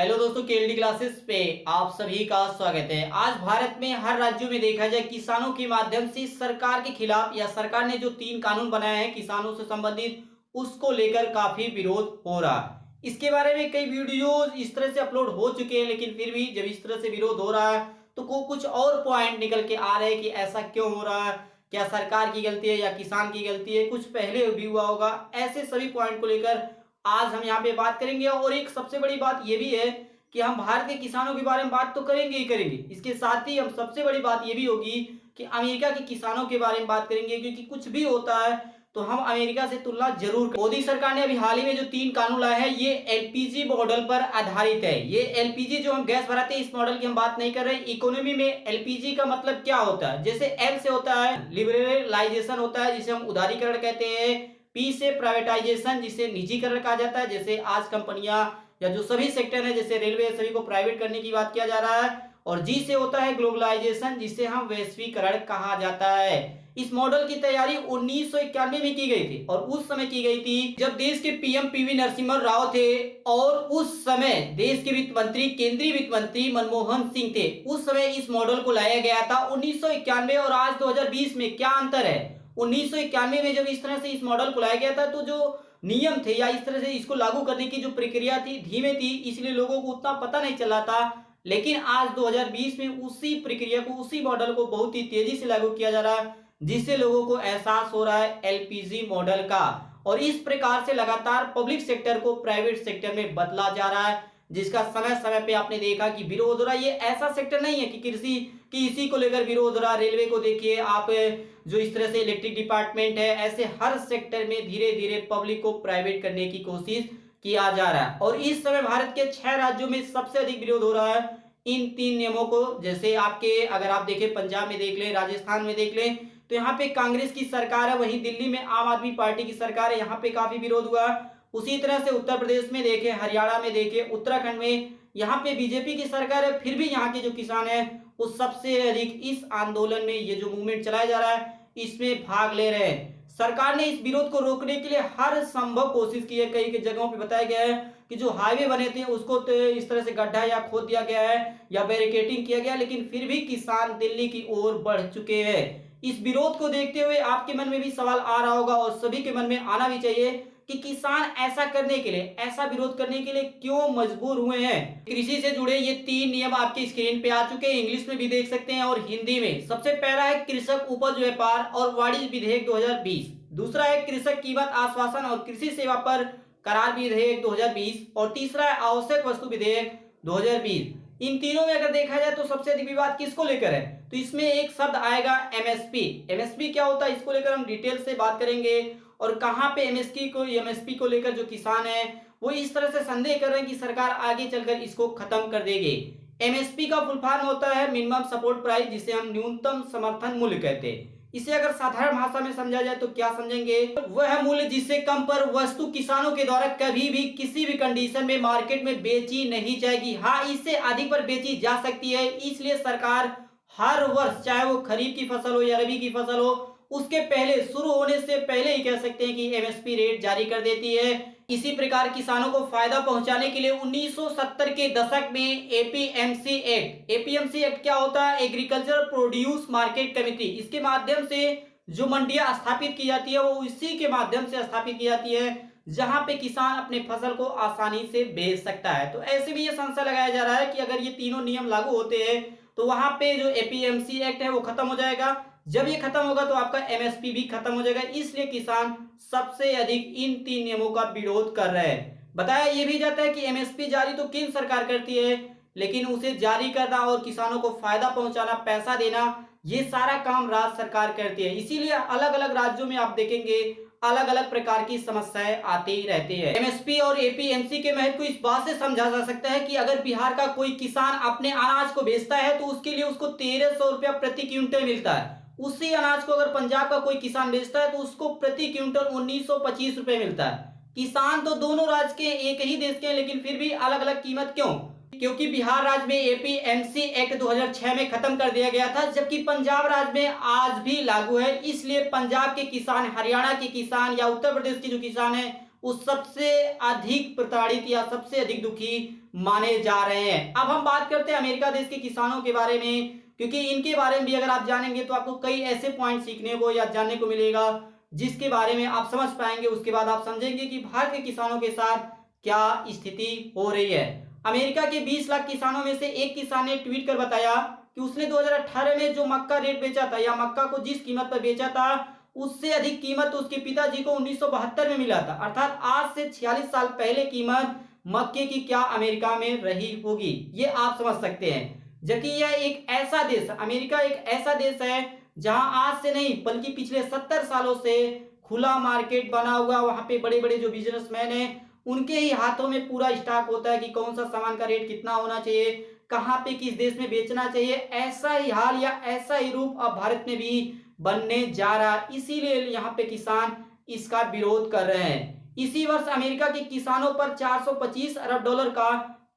Hello दोस्तों, KLD classes पे आप सभी का स्वागत है। आज भारत में हर राज्यों में देखा जाए किसानों के माध्यम से सरकार के खिलाफ या सरकार ने जो 3 कानून बनाए हैं किसानों से संबंधित, उसको लेकर काफी विरोध हो रहा है। इसके बारे में कई वीडियोस इस तरह से अपलोड हो चुके हैं, लेकिन फिर भी जब इस तरह से विरोध हो रहा है तो कुछ और पॉइंट निकल के आ रहे हैं कि ऐसा क्यों हो रहा है, क्या सरकार की गलती है या किसान की गलती है, कुछ पहले भी हुआ होगा। ऐसे सभी पॉइंट को लेकर आज हम यहाँ पे बात करेंगे। और एक सबसे बड़ी बात यह भी है कि हम भारत के किसानों के बारे में बात तो करेंगे ही करेंगे, इसके साथ ही हम सबसे बड़ी बात यह भी होगी कि अमेरिका के किसानों के बारे में बात करेंगे, क्योंकि कुछ भी होता है तो हम अमेरिका से तुलना जरूर करें। मोदी सरकार ने अभी हाल ही में जो 3 कानून लाए हैं ये एलपीजी मॉडल पर आधारित है। ये एलपीजी जो हम गैस भराते हैं इस मॉडल की हम बात नहीं कर रहे। इकोनॉमी में एलपीजी का मतलब क्या होता है? जैसे एल से होता है लिबरलाइजेशन होता है, जिसे हम उदारीकरण कहते हैं। पी से प्राइवेटाइजेशन, जिसे निजीकरण कहा जाता है। जैसे आज कंपनियां या जो सभी सेक्टर है जैसे रेलवे, सभी को प्राइवेट करने की बात किया जा रहा है। और जी से होता है ग्लोबलाइजेशन, जिसे हम वैश्वीकरण कहा जाता है। इस मॉडल की तैयारी 1991 में की गई थी, और उस समय की गई थी जब देश के पीएम पीवी नरसिम्हा राव थे, और उस समय देश के वित्त मंत्री, केंद्रीय वित्त मंत्री मनमोहन सिंह थे। उस समय इस मॉडल को लाया गया था 1991 और आज 2020 में क्या अंतर है? 1991 में जब इस तरह से इस मॉडल को लाया गया था तो जो नियम थे या इस तरह से इसको लागू करने की जो प्रक्रिया थी धीमे थी, इसलिए लोगों को उतना पता नहीं चला था। लेकिन आज 2020 में उसी प्रक्रिया को, उसी मॉडल को बहुत ही तेजी से लागू किया जा रहा है, जिससे लोगों को एहसास हो रहा है एलपीजी मॉडल का। और इस प्रकार से लगातार पब्लिक सेक्टर को प्राइवेट सेक्टर में बदला जा रहा है, जिसका समय समय पे आपने देखा कि विरोध हो रहा है। ये ऐसा सेक्टर नहीं है कि कृषि की इसी को लेकर विरोध हो रहा है। रेलवे को देखिए आप, जो इस तरह से इलेक्ट्रिक डिपार्टमेंट है, ऐसे हर सेक्टर में धीरे धीरे पब्लिक को प्राइवेट करने की कोशिश किया जा रहा है। और इस समय भारत के 6 राज्यों में सबसे अधिक विरोध हो रहा है इन 3 नियमों को। जैसे आपके अगर आप देखें पंजाब में देख लें, राजस्थान में देख लें तो यहाँ पे कांग्रेस की सरकार है, वहीं दिल्ली में आम आदमी पार्टी की सरकार है, यहाँ पे काफी विरोध हुआ। उसी तरह से उत्तर प्रदेश में देखें, हरियाणा में देखें, उत्तराखंड में यहाँ पे बीजेपी की सरकार है, फिर भी यहाँ के जो किसान हैं वो सबसे अधिक इस आंदोलन में, ये जो मूवमेंट चलाया जा रहा है इसमें भाग ले रहे हैं। सरकार ने इस विरोध को रोकने के लिए हर संभव कोशिश की है। कई जगहों पे बताया गया है कि जो हाईवे बने थे उसको तो इस तरह से गड्ढा या खोद दिया गया है या बैरिकेडिंग किया गया, लेकिन फिर भी किसान दिल्ली की ओर बढ़ चुके हैं। इस विरोध को देखते हुए आपके मन में भी सवाल आ रहा होगा, और सभी के मन में आना भी चाहिए, कि किसान ऐसा करने के लिए, ऐसा विरोध करने के लिए क्यों मजबूर हुए हैं। कृषि से जुड़े ये 3 नियम आपकी स्क्रीन पे आ चुके हैं, इंग्लिश में भी देख सकते हैं और हिंदी में। सबसे पहला है कृषक उपज व्यापार और वाणिज्य विधेयक 2020। दूसरा है कृषक कीमत आश्वासन और कृषि सेवा पर करार विधेयक 2020, और तीसरा है आवश्यक वस्तु विधेयक 2020। इन तीनों में अगर देखा जाए तो सबसे अधिक विवाद किसको लेकर है? तो इसमें एक शब्द आएगा एमएसपी। एमएसपी क्या होता है इसको लेकर हम डिटेल से बात करेंगे, और कहां पे एमएसपी को लेकर जो किसान है वो इस तरह से संदेह कर रहे हैं कि सरकार आगे चलकर इसको खत्म कर देगी। एमएसपी का फुल फॉर्म होता है मिनिमम सपोर्ट प्राइस, जिसे हम न्यूनतम समर्थन मूल्य कहते हैं। इसे अगर साधारण भाषा में समझा जाए तो क्या समझेंगे? वह मूल्य जिससे कम पर वस्तु किसानों के द्वारा कभी भी किसी भी कंडीशन में मार्केट में बेची नहीं जाएगी। हाँ, इससे अधिक पर बेची जा सकती है। इसलिए सरकार हर वर्ष, चाहे वो खरीफ की फसल हो या रबी की फसल हो, उसके पहले, शुरू होने से पहले ही कह सकते हैं कि एमएसपी रेट जारी कर देती है। इसी प्रकार किसानों को फायदा पहुंचाने के लिए 1970 के दशक में एपीएमसी एक्ट क्या होता है? Agriculture produce market committee. इसके माध्यम से जो मंडियां स्थापित की जाती है वो इसी के माध्यम से स्थापित की जाती है, जहां पे किसान अपने फसल को आसानी से बेच सकता है। तो ऐसे भी ये संशय लगाया जा रहा है कि अगर ये तीनों नियम लागू होते हैं तो वहां पे जो एपीएमसी एक्ट है वो खत्म हो जाएगा। जब ये खत्म होगा तो आपका एमएसपी भी खत्म हो जाएगा। इसलिए किसान सबसे अधिक इन 3 नियमों का विरोध कर रहे हैं। बताया ये भी जाता है कि एमएसपी जारी तो केंद्र सरकार करती है, लेकिन उसे जारी करना और किसानों को फायदा पहुंचाना, पैसा देना, ये सारा काम राज्य सरकार करती है। इसीलिए अलग अलग राज्यों में आप देखेंगे अलग अलग प्रकार की समस्याएं आती ही रहती है। एमएसपी और एपीएमसी के महत्व को इस बात से समझा जा सकता है कि अगर बिहार का कोई किसान अपने अनाज को बेचता है तो उसके लिए उसको 1300 रुपया प्रति क्विंटल मिलता है। उसी अनाज को अगर पंजाब का कोई किसान बेचता है तो उसको प्रति क्विंटल 1925 रुपए मिलता है। किसान तो दोनों राज्य के, एक ही देश के हैं, लेकिन फिर भी अलग अलग कीमत क्यों? क्योंकि बिहार राज्य में एपीएमसी एक्ट 2006 में खत्म कर दिया गया था, जबकि पंजाब राज्य में आज भी लागू है। इसलिए पंजाब के किसान, हरियाणा के किसान या उत्तर प्रदेश के जो किसान है वो सबसे अधिक प्रताड़ित या सबसे अधिक दुखी माने जा रहे हैं। अब हम बात करते हैं अमेरिका देश के किसानों के बारे में, क्योंकि इनके बारे में भी अगर आप जानेंगे तो आपको कई ऐसे पॉइंट सीखने को या जानने को मिलेगा जिसके बारे में आप समझ पाएंगे। उसके बाद आप समझेंगे कि भारत के किसानों के साथ क्या स्थिति हो रही है। अमेरिका के 20 लाख किसानों में से एक किसान ने ट्वीट कर बताया कि उसने 2018 में जो मक्का रेट बेचा था या मक्का को जिस कीमत पर बेचा था उससे अधिक कीमत उसके पिताजी को 1972 में मिला था। अर्थात आज से 46 साल पहले कीमत मक्के की क्या अमेरिका में रही होगी, ये आप समझ सकते हैं। जबकि यह एक ऐसा देश, अमेरिका एक ऐसा देश है जहां आज से नहीं बल्कि पिछले 70 सालों से खुला मार्केट बना हुआ, वहां पे बड़े बड़े जो बिजनेसमैन हैं उनके ही हाथों में पूरा स्टॉक होता है कि कौन सा सामान का रेट कितना होना चाहिए, कहां पे किस देश में बेचना चाहिए। ऐसा ही हाल या ऐसा ही रूप अब भारत में भी बनने जा रहा है, इसीलिए यहाँ पे किसान इसका विरोध कर रहे हैं। इसी वर्ष अमेरिका के किसानों पर 425 अरब डॉलर का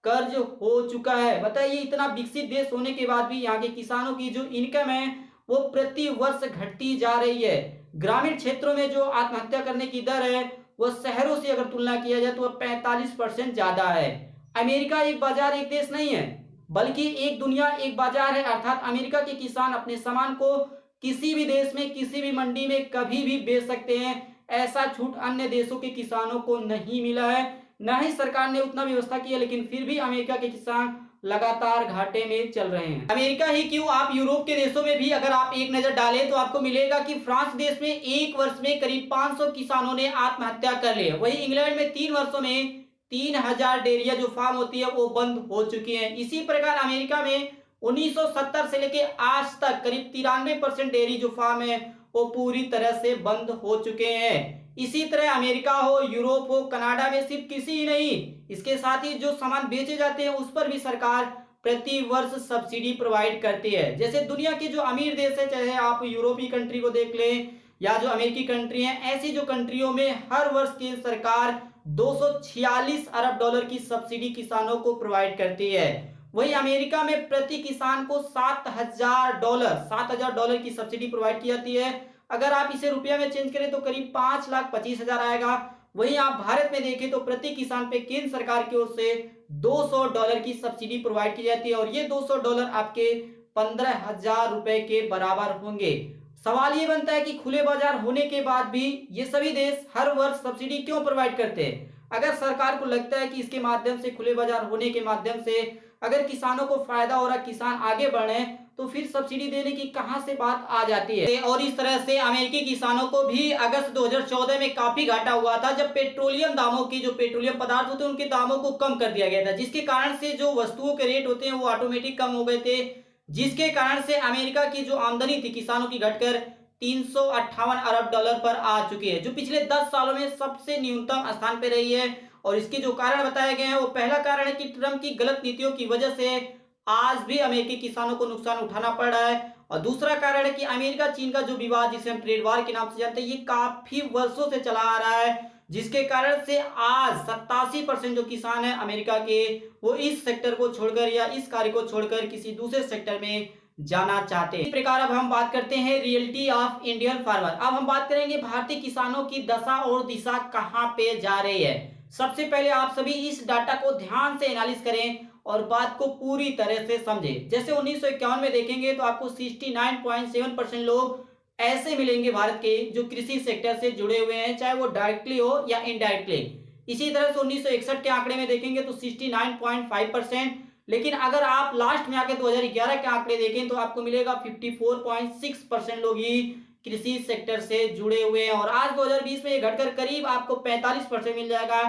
कर्ज हो चुका है। बताइए, इतना विकसित देश होने के बाद भी यहाँ के किसानों की जो इनकम है वो प्रति वर्ष घटती जा रही है। ग्रामीण क्षेत्रों में जो आत्महत्या करने की दर है वो शहरों से अगर तुलना किया जाए तो 45% ज्यादा है। अमेरिका एक बाजार एक देश नहीं है बल्कि एक दुनिया एक बाजार है। अर्थात अमेरिका के किसान अपने सामान को किसी भी देश में किसी भी मंडी में कभी भी बेच सकते हैं। ऐसा छूट अन्य देशों के किसानों को नहीं मिला है, न ही सरकार ने उतना व्यवस्था की है, लेकिन फिर भी अमेरिका के किसान लगातार घाटे में चल रहे हैं। अमेरिका ही क्यों, आप यूरोप के देशों में भी अगर आप एक नजर डालें तो आपको मिलेगा कि फ्रांस देश में एक वर्ष में करीब 500 किसानों ने आत्महत्या कर ली है। वहीं इंग्लैंड में 3 वर्षों में 3000 डेयरियां जो फार्म होती है वो बंद हो चुकी हैं। इसी प्रकार अमेरिका में 1970 से लेके आज तक करीब 93% डेयरी जो फार्म है वो पूरी तरह से बंद हो चुके हैं। इसी तरह अमेरिका हो, यूरोप हो, कनाडा में सिर्फ किसी ही नहीं, इसके साथ ही जो सामान बेचे जाते हैं उस पर भी सरकार प्रति वर्ष सब्सिडी प्रोवाइड करती है। जैसे दुनिया के जो अमीर देश है, चाहे आप यूरोपीय कंट्री को देख लें या जो अमेरिकी कंट्री है, ऐसी जो कंट्रियों में हर वर्ष की सरकार 246 अरब डॉलर की सब्सिडी किसानों को प्रोवाइड करती है। वही अमेरिका में प्रति किसान को 7000 डॉलर की सब्सिडी प्रोवाइड की जाती है। अगर आप इसे रुपया में चेंज करें तो करीब 5,25,000 आएगा। वहीं आप भारत में देखें तो प्रति किसान पे केंद्र सरकार की ओर से 200 डॉलर की सब्सिडी प्रोवाइड की जाती है और ये 200 डॉलर आपके 15,000 रुपए के बराबर होंगे। सवाल ये बनता है कि खुले बाजार होने के बाद भी ये सभी देश हर वर्ष सब्सिडी क्यों प्रोवाइड करते हैं? अगर सरकार को लगता है कि इसके माध्यम से, खुले बाजार होने के माध्यम से अगर किसानों को फायदा हो रहा, किसान आगे बढ़े, तो फिर सब्सिडी देने की कहां से बात आ जाती है। और इस तरह से अमेरिकी किसानों को भी अगस्त 2014 में काफी घाटा हुआ था जब पेट्रोलियम दामों की, जो पेट्रोलियम पदार्थ होते हैं उनके दामों को कम कर दिया गया था, जिसके कारण से जो वस्तुओं के रेट होते हैं वो ऑटोमेटिक कम हो गए थे, जिसके कारण से अमेरिका की जो आमदनी थी किसानों की घटकर 358 अरब डॉलर पर आ चुकी है, जो पिछले 10 सालों में सबसे न्यूनतम स्थान पर रही है। और इसके जो कारण बताए गए हैं वो पहला कारण है कि ट्रंप की गलत नीतियों की वजह से आज भी अमेरिकी किसानों को नुकसान उठाना पड़ रहा है। और दूसरा कारण है कि अमेरिका चीन का जो विवाद, जिसे हम ट्रेड वार के नाम से जानते हैं, ये काफी वर्षों से चला आ रहा है, जिसके कारण से आज 87% जो किसान है अमेरिका के, वो इस सेक्टर को छोड़कर या इस कार्य को छोड़कर किसी दूसरे सेक्टर में जाना चाहते हैं। इस प्रकार अब हम बात करते हैं रियलिटी ऑफ इंडियन फार्मर। अब हम बात करेंगे भारतीय किसानों की दशा और दिशा कहां पे जा रही है। सबसे पहले आप सभी इस डाटा को ध्यान से एनालिस करें और बात को पूरी तरह से समझें। जैसे 1951 में देखेंगे तो आपको 69.7% लोग ऐसे मिलेंगे भारत के जो कृषि सेक्टर से जुड़े हुए हैं, चाहे वो डायरेक्टली हो या इनडायरेक्टली। इसी तरह से 1961 के आंकड़े में देखेंगे तो 69.5%, लेकिन अगर आप लास्ट में आके 2011 के आंकड़े देखें तो आपको मिलेगा 54.6% लोग ही कृषि सेक्टर से जुड़े हुए हैं। और आज 2020 में ये घटकर करीब आपको 45% मिल जाएगा।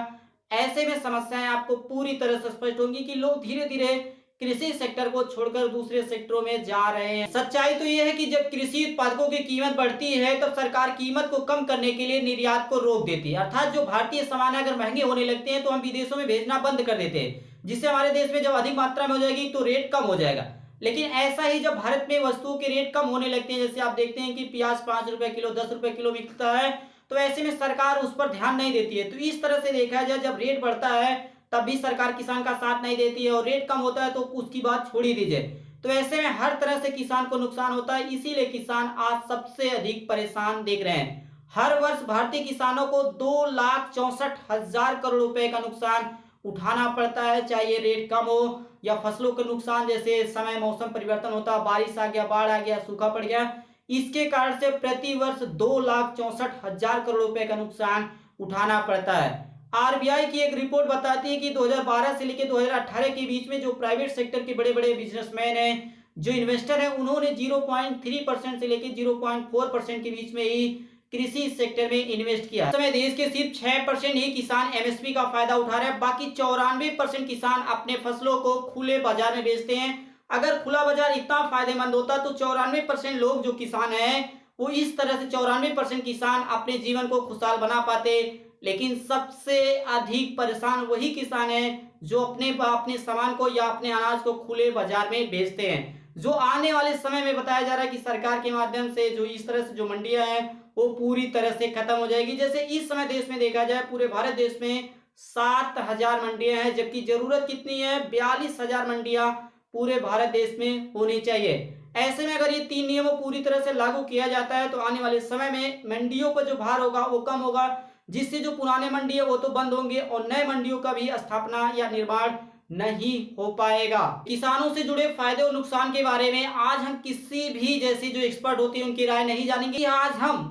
ऐसे में समस्याएं आपको पूरी तरह से स्पष्ट होंगी कि लोग धीरे धीरे कृषि सेक्टर को छोड़कर दूसरे सेक्टरों में जा रहे हैं। सच्चाई तो यह है कि जब कृषि उत्पादकों की कीमत बढ़ती है तब सरकार कीमत को कम करने के लिए निर्यात को रोक देती है। अर्थात जो भारतीय सामान अगर महंगे होने लगते हैं तो हम विदेशों में भेजना बंद कर देते हैं, जिससे हमारे देश में जब अधिक मात्रा में हो जाएगी तो रेट कम हो जाएगा। लेकिन ऐसा ही जब भारत में वस्तुओं के रेट कम होने लगते हैं, जैसे आप देखते हैं कि प्याज 5 रुपए किलो, 10 रुपए किलो बिकता है, तो ऐसे में सरकार उस पर ध्यान नहीं देती है। तो इस तरह से देखा जाए, जब रेट बढ़ता है तब भी सरकार किसान का साथ नहीं देती है और रेट कम होता है तो उसकी बात छोड़ ही दीजिए। तो ऐसे में हर तरह से किसान को नुकसान होता है, इसीलिए किसान आज सबसे अधिक परेशान देख रहे हैं। हर वर्ष भारतीय किसानों को 2,64,000 करोड़ रुपए का नुकसान उठाना पड़ता है, चाहे ये रेट कम हो या फसलों के नुकसान, जैसे समय मौसम परिवर्तन होता, बारिश आ गया, बाढ़ आ गया, सूखा पड़ गया, इसके कारण से प्रति वर्ष 2,64,000 करोड़ रुपए का नुकसान उठाना पड़ता है। आरबीआई की एक रिपोर्ट बताती है कि 2012 से लेकर 2018 के बीच में जो प्राइवेट सेक्टर के बड़े बड़े बिजनेसमैन हैं, जो इन्वेस्टर हैं, उन्होंने 0.3% से लेकर 0.4% के बीच में ही कृषि सेक्टर में इन्वेस्ट किया। इस समय देश के सिर्फ 6% ही किसान एमएसपी का फायदा उठा रहे हैं, बाकी 94% किसान अपने फसलों को खुले बाजार में बेचते हैं। अगर खुला बाजार इतना फायदेमंद होता तो 94% लोग जो किसान हैं, वो इस तरह से 94% किसान अपने जीवन को खुशहाल बना पाते। लेकिन सबसे अधिक परेशान वही किसान हैं जो अपने सामान को या अपने अनाज को खुले बाजार में बेचते हैं, जो आने वाले समय में बताया जा रहा है कि सरकार के माध्यम से जो इस तरह से जो मंडियां हैं वो पूरी तरह से खत्म हो जाएगी। जैसे इस समय देश में देखा जाए, पूरे भारत देश में 7,000 मंडियां हैं, जबकि जरूरत कितनी है, 42,000 मंडियां पूरे भारत देश में होनी चाहिए। ऐसे में अगर ये 3 नियमों पूरी तरह से लागू किया जाता है तो आने वाले समय में मंडियों पर जो भार होगा वो कम होगा, जिससे जो पुराने मंडी है वो तो बंद होंगे और नए मंडियों का भी स्थापना या निर्माण नहीं हो पाएगा। किसानों से जुड़े फायदे और नुकसान के बारे में आज हम किसी भी जैसी जो एक्सपर्ट होती है उनकी राय नहीं जानेंगे।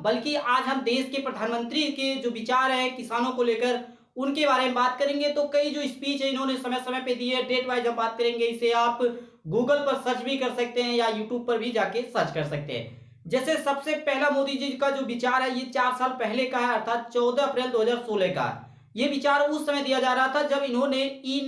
बल्कि आज हम देश के प्रधानमंत्री के जो विचार है किसानों को लेकर, उनके बारे में बात करेंगे। तो कई जो स्पीच है इन्होंने समय समय पे दी है, डेट वाइज हम बात करेंगे। इसे आप गूगल पर सर्च भी कर सकते हैं या यूट्यूब पर भी जाके सर्च कर सकते हैं। जैसे सबसे पहला मोदी जी का जो विचार है ये 4 साल पहले का है, अर्थात 14 अप्रैल 2016 का। ये विचार उस समय दिया जा रहा था जब इन्होंने ई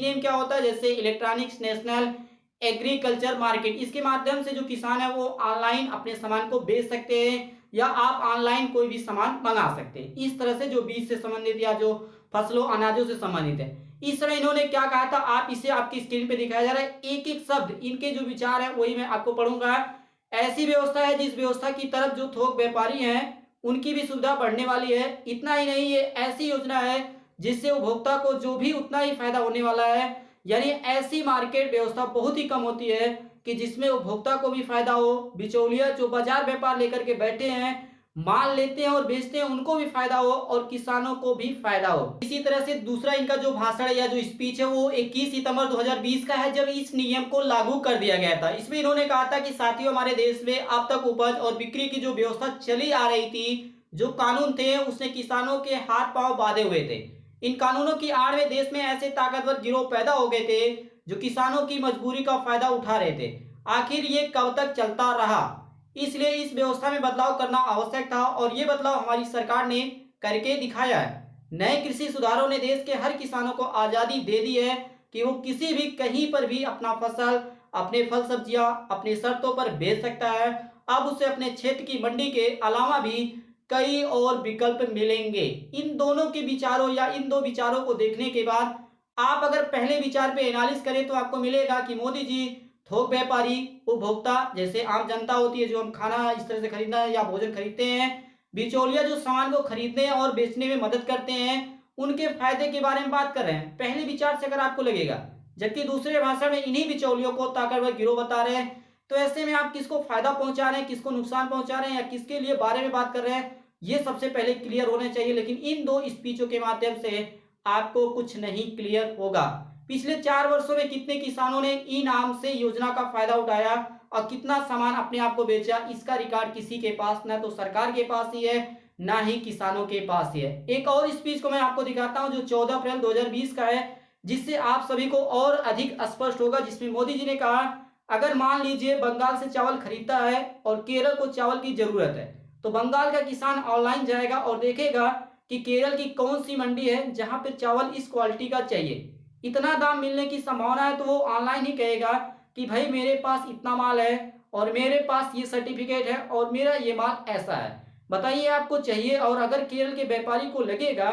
नेम क्या होता है, जैसे इलेक्ट्रॉनिक्स नेशनल एग्रीकल्चर मार्केट, इसके माध्यम से जो किसान है वो ऑनलाइन अपने सामान को बेच सकते हैं या आप ऑनलाइन कोई भी सामान मंगा सकते हैं। इस तरह से जो बीज से संबंधित या जो फसलों अनाजों से संबंधित है, इस समय इन्होंने क्या कहा था, आप इसे आपकी स्क्रीन पे दिखाया जा रहा है। एक एक शब्द इनके जो विचार है वही मैं आपको पढ़ूंगा। ऐसी व्यवस्था है जिस व्यवस्था की तरफ जो थोक व्यापारी हैं उनकी भी सुविधा बढ़ने वाली है। इतना ही नहीं, ये ऐसी योजना है जिससे उपभोक्ता को जो भी उतना ही फायदा होने वाला है। यानी ऐसी मार्केट व्यवस्था बहुत ही कम होती है कि जिसमें उपभोक्ता को भी फायदा हो, बिचौलिया जो बाजार व्यापार लेकर के बैठे हैं, माल लेते हैं और बेचते हैं, उनको भी फायदा हो और किसानों को भी फायदा हो। इसी तरह से दूसरा इनका जो भाषण या जो स्पीच है वो 21 सितंबर 2020 का है, जब इस नियम को लागू कर दिया गया था। इसमें इन्होंने कहा था कि साथियों, हमारे देश में अब तक उपज और बिक्री की जो व्यवस्था चली आ रही थी, जो कानून थे, उसने किसानों के हाथ पांव बांधे हुए थे। इन कानूनों की आड़ में देश में ऐसे ताकतवर गिरोह पैदा हो गए थे जो किसानों की मजबूरी का फायदा उठा रहे थे। आखिर ये कब तक चलता रहा, इसलिए इस व्यवस्था में बदलाव करना आवश्यक था और ये बदलाव हमारी सरकार ने करके दिखाया है। नए कृषि सुधारों ने देश के हर किसानों को आजादी दे दी है कि वो किसी भी कहीं पर भी अपना फसल, अपने फल सब्जियां अपनी शर्तों पर बेच सकता है। अब उसे अपने क्षेत्र की मंडी के अलावा भी कई और विकल्प मिलेंगे। इन दोनों के विचारों या इन दो विचारों को देखने के बाद आप अगर पहले विचार पे एनालिसिस करें तो आपको मिलेगा कि मोदी जी थोक व्यापारी, उपभोक्ता जैसे आम जनता होती है जो हम खाना इस तरह से खरीदना है या भोजन खरीदते हैं, बिचौलिया जो सामान को खरीदने और बेचने में मदद करते हैं, उनके फायदे के बारे में बात कर रहे हैं पहले विचार से अगर आपको लगेगा। जबकि दूसरे भाषण में इन्हीं बिचौलियों को ताकतवर गिरोह बता रहे हैं। तो ऐसे में आप किसको फायदा पहुंचा रहे हैं, किसको नुकसान पहुंचा रहे हैं या किसके लिए बारे में बात कर रहे हैं, ये सबसे पहले क्लियर होने चाहिए। लेकिन इन दो स्पीचों के माध्यम से आपको कुछ नहीं क्लियर होगा। पिछले 4 वर्षों में कितने किसानों ने ई नाम से योजना का फायदा उठाया और कितना सामान अपने आप को बेचा, इसका रिकॉर्ड किसी के पास ना तो सरकार के पास ही है ना ही किसानों के पास ही है। एक और स्पीच को मैं आपको दिखाता हूं जो 14 अप्रैल 2020 का है, जिससे आप सभी को और अधिक स्पष्ट होगा। जिसमें मोदी जी ने कहा, अगर मान लीजिए बंगाल से चावल खरीदता है और केरल को चावल की जरूरत है, तो बंगाल का किसान ऑनलाइन जाएगा और देखेगा कि केरल की कौन सी मंडी है जहां पे चावल इस क्वालिटी का चाहिए, इतना दाम मिलने की संभावना है, तो वो ऑनलाइन ही कहेगा कि भाई मेरे पास इतना माल है और मेरे पास ये सर्टिफिकेट है और मेरा ये माल ऐसा है, बताइए आपको चाहिए। और अगर केरल के व्यापारी को लगेगा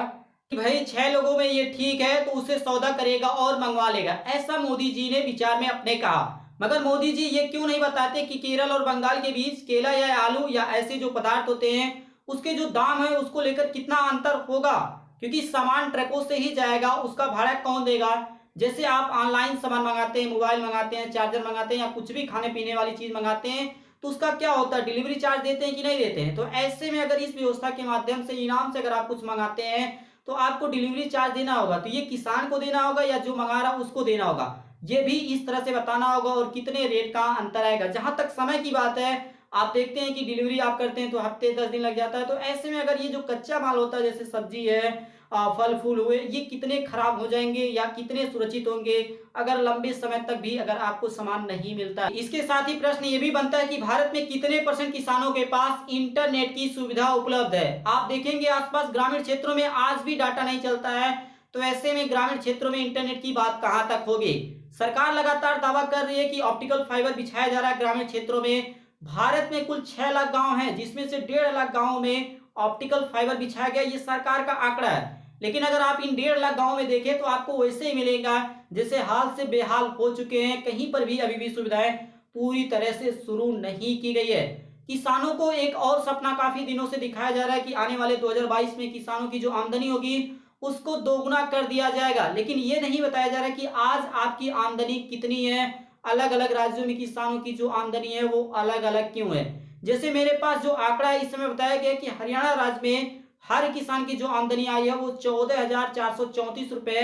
कि भाई 6 लोगों में ये ठीक है, तो उसे सौदा करेगा और मंगवा लेगा। ऐसा मोदी जी ने विचार में अपने कहा। मगर मोदी जी ये क्यों नहीं बताते कि केरल और बंगाल के बीच केला या आलू या ऐसे जो पदार्थ होते हैं उसके जो दाम है उसको लेकर कितना अंतर होगा, क्योंकि सामान ट्रकों से ही जाएगा, उसका भाड़ा कौन देगा। जैसे आप ऑनलाइन सामान मंगाते हैं, मोबाइल मंगाते हैं, चार्जर मंगाते हैं या कुछ भी खाने पीने वाली चीज मंगाते हैं, तो उसका क्या होता है, डिलीवरी चार्ज देते हैं कि नहीं देते हैं। तो ऐसे में अगर इस व्यवस्था के माध्यम से इनाम से अगर आप कुछ मंगाते हैं तो आपको डिलीवरी चार्ज देना होगा, तो ये किसान को देना होगा या जो मंगा रहा उसको देना होगा, ये भी इस तरह से बताना होगा और कितने रेट का अंतर आएगा। जहां तक समय की बात है, आप देखते हैं कि डिलीवरी आप करते हैं तो हफ्ते 10 दिन लग जाता है, तो ऐसे में अगर ये जो कच्चा माल होता है जैसे सब्जी है, फल फूल हुए, ये कितने खराब हो जाएंगे या कितने सुरक्षित होंगे अगर लंबे समय तक भी अगर आपको सामान नहीं मिलता है। इसके साथ ही प्रश्न ये भी बनता है कि भारत में कितने % किसानों के पास इंटरनेट की सुविधा उपलब्ध है। आप देखेंगे आसपास ग्रामीण क्षेत्रों में आज भी डाटा नहीं चलता है, तो ऐसे में ग्रामीण क्षेत्रों में इंटरनेट की बात कहां तक होगी। सरकार लगातार दावा कर रही है कि ऑप्टिकल फाइबर बिछाया जा रहा है ग्रामीण क्षेत्रों में। भारत में कुल 6 लाख गांव हैं, जिसमें से 1.5 लाख गांवों में ऑप्टिकल फाइबर बिछाया गया, ये सरकार का आंकड़ा है। लेकिन अगर आप इन 1.5 लाख गांवों में देखें तो आपको वैसे ही मिलेगा जैसे हाल से बेहाल हो चुके हैं, कहीं पर भी अभी भी सुविधाएं पूरी तरह से शुरू नहीं की गई है। किसानों को एक और सपना काफी दिनों से दिखाया जा रहा है कि आने वाले 2022 में किसानों की जो आमदनी होगी उसको दोगुना कर दिया जाएगा, लेकिन ये नहीं बताया जा रहा है कि आज आपकी आमदनी कितनी है। अलग अलग राज्यों में किसानों की जो आमदनी है वो अलग अलग क्यों है। जैसे मेरे पास जो आंकड़ा है इस समय बताया गया कि हरियाणा राज्य में हर किसान की जो आमदनी आई है वो 14,434 रुपए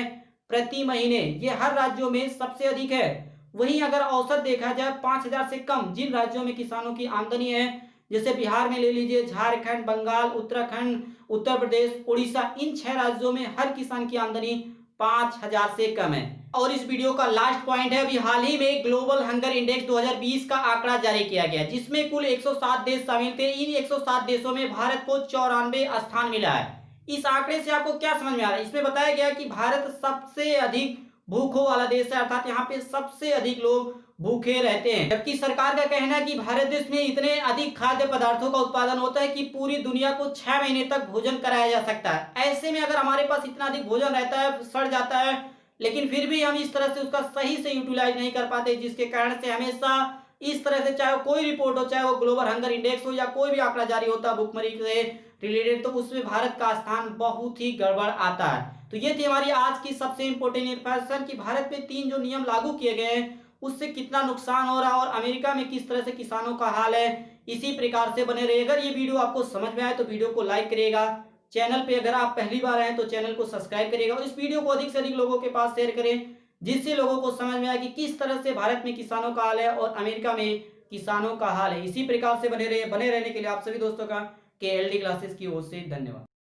प्रति महीने, ये हर राज्यों में सबसे अधिक है। वहीं अगर औसत देखा जाए 5,000 से कम जिन राज्यों में किसानों की आमदनी है, जैसे बिहार में ले लीजिए, झारखंड, बंगाल, उत्तराखंड, उत्तर प्रदेश, उड़ीसा, इन 6 राज्यों में हर किसान की आमदनी 5,000 से कम है। और इस वीडियो का लास्ट पॉइंट है, अभी हाल ही में ग्लोबल हंगर इंडेक्स 2020 का आंकड़ा जारी किया गया, जिसमें कुल 107 देश शामिल थे। इन 107 देशों में भारत को 94 स्थान मिला है। इस आंकड़े से आपको क्या समझ में आ रहा है? इसमें बताया गया कि भारत सबसे अधिक भूखों वाला देश है, अर्थात यहाँ पे सबसे अधिक लोग भूखे रहते हैं। जबकि सरकार का कहना है कि भारत देश में इतने अधिक खाद्य पदार्थों का उत्पादन होता है कि पूरी दुनिया को 6 महीने तक भोजन कराया जा सकता है। ऐसे में अगर हमारे पास इतना अधिक भोजन रहता है, सड़ जाता है, लेकिन फिर भी हम इस तरह से उसका सही से यूटिलाइज नहीं कर पाते, जिसके कारण से हमेशा इस तरह से, चाहे कोई रिपोर्ट हो, चाहे वो ग्लोबल हंगर इंडेक्स हो या कोई भी आंकड़ा जारी होता है भुखमरी से रिलेटेड, तो उसमें भारत का स्थान बहुत ही गड़बड़ आता है। तो ये थी हमारी आज की सबसे इंपॉर्टेंट इन्फॉर्मेशन कि भारत में 3 जो नियम लागू किए गए हैं उससे कितना नुकसान हो रहा है और अमेरिका में किस तरह से किसानों का हाल है। इसी प्रकार से बने रहिए। अगर ये वीडियो आपको समझ में आए तो वीडियो को लाइक करिएगा। चैनल पे अगर आप पहली बार आए तो चैनल को सब्सक्राइब करिएगा और इस वीडियो को अधिक से अधिक लोगों के पास शेयर करें, जिससे लोगों को समझ में आए कि किस तरह से भारत में किसानों का हाल है और अमेरिका में किसानों का हाल है। इसी प्रकार से बने रहने के लिए आप सभी दोस्तों का KLD क्लासेस की ओर से धन्यवाद।